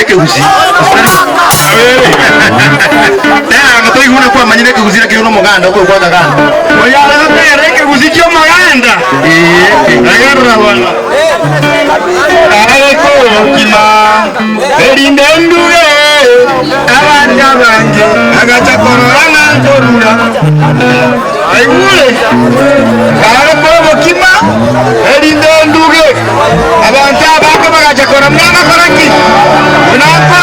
manyireke uzi ngatoi huna kwa manyireke uzi lake huna muganda uko kwa ganda oya reke uzi kyo maganda agarra bana areko kima erinde nduye abanda banje agacha kororana korura aigule areko kima erinde nduye abanta bako bagacha kororana koraki unapa